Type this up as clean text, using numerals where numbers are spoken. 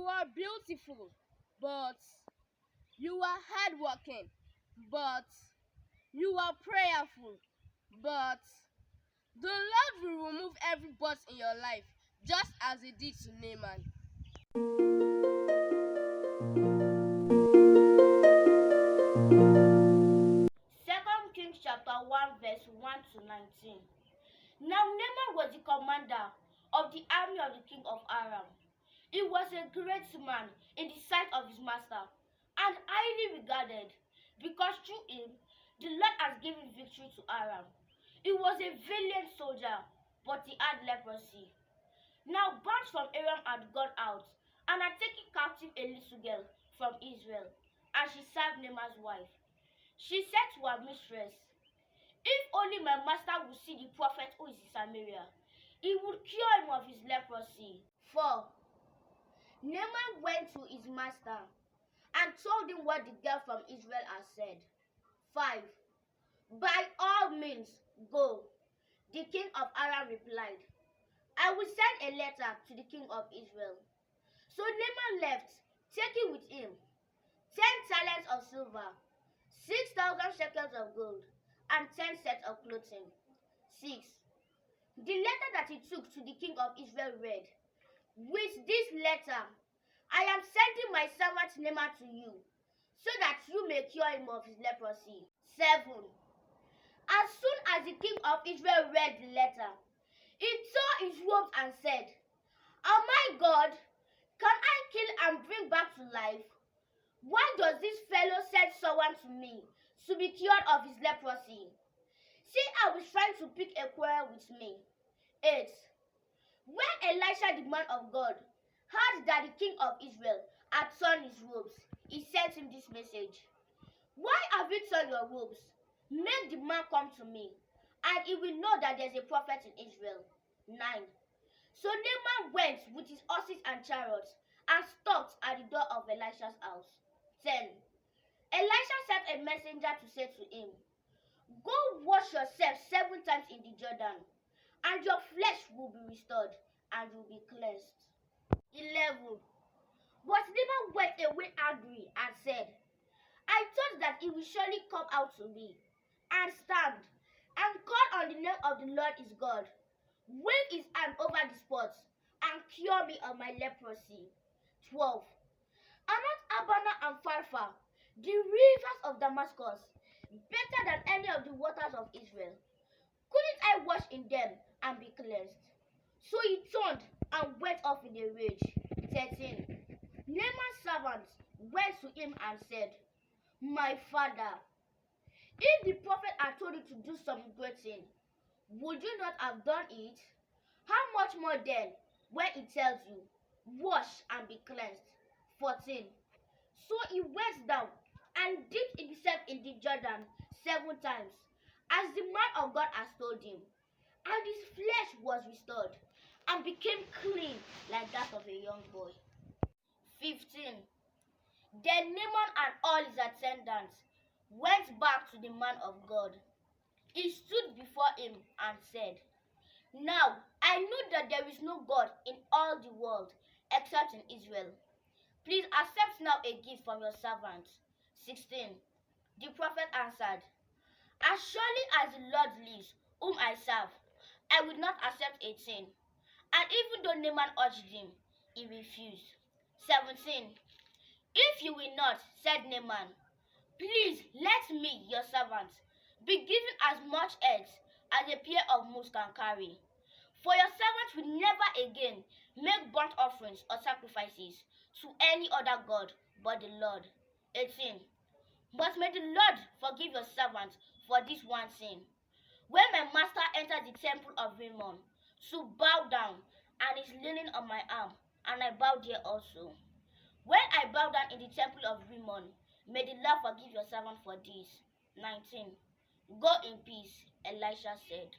You are beautiful, but you are hardworking, but you are prayerful, but the Lord will remove every but in your life, just as He did to Naaman. Second Kings chapter 1 verse 1 to 19. Now Naaman was the commander of the army of the king of Aram. He was a great man in the sight of his master and highly regarded, because through him the Lord has given victory to Aram. He was a valiant soldier, but he had leprosy. Now bands from Aram had gone out and had taken captive a little girl from Israel, and she served Naaman's wife. She said to her mistress, "If only my master would see the prophet who is in Samaria, he would cure him of his leprosy." 4. Naaman went to his master and told him what the girl from Israel had said. 5. By all means, go. The king of Aram replied, "I will send a letter to the king of Israel." So Naaman left, taking with him 10 talents of silver, 6,000 shekels of gold, and 10 sets of clothing. 6. The letter that he took to the king of Israel read, "With this letter, I am sending my servant Naaman to you, so that you may cure him of his leprosy." 7. As soon as the king of Israel read the letter, he tore his robes and said, "Oh my God, can I kill and bring back to life? Why does this fellow send someone to me to be cured of his leprosy? See how he's trying to pick a quarrel with me." 8. When Elisha, the man of God, heard that the king of Israel had torn his robes, he sent him this message: "Why have you torn your robes? Make the man come to me, and he will know that there is a prophet in Israel." 9. So Naaman went with his horses and chariots and stopped at the door of Elisha's house. 10. Elisha sent a messenger to say to him, "Go wash yourself 7 times in the Jordan, and your flesh will be restored, and you will be cleansed." 11. But Naaman went away angry and said, "I thought that he will surely come out to me, and stand, and call on the name of the Lord his God, wave his hand over the spot, and cure me of my leprosy." 12. Are not Abana and Pharpar, the rivers of Damascus, better than any of the waters of Israel? Couldn't I wash in them and be cleansed?" So he turned and went off in a rage. 13. Naaman's servants went to him and said, "My father, if the prophet had told you to do some great thing, would you not have done it? How much more then when he tells you, 'Wash and be cleansed'?" 14. So he went down and dipped himself in the Jordan 7 times, as the man of God has told him, and his flesh was restored and became clean like that of a young boy. 15. Then Naaman and all his attendants went back to the man of God. He stood before him and said, "Now I know that there is no God in all the world except in Israel. Please accept now a gift from your servant." 16. The prophet answered, "As surely as the Lord lives, whom I serve, I will not accept a thing." And even though Naaman urged him, he refused. 17. "If you will not," said Naaman, "please let me, your servant, be given as much earth as a pair of mules can carry. For your servant will never again make burnt offerings or sacrifices to any other god but the Lord." 18. But may the Lord forgive your servant for this one sin. When my master entered the temple of Rimmon to bow down, and is leaning on my arm, and I bowed there also. When I bowed down in the temple of Rimmon, may the Lord forgive your servant for this. 19. Go in peace, Elisha said.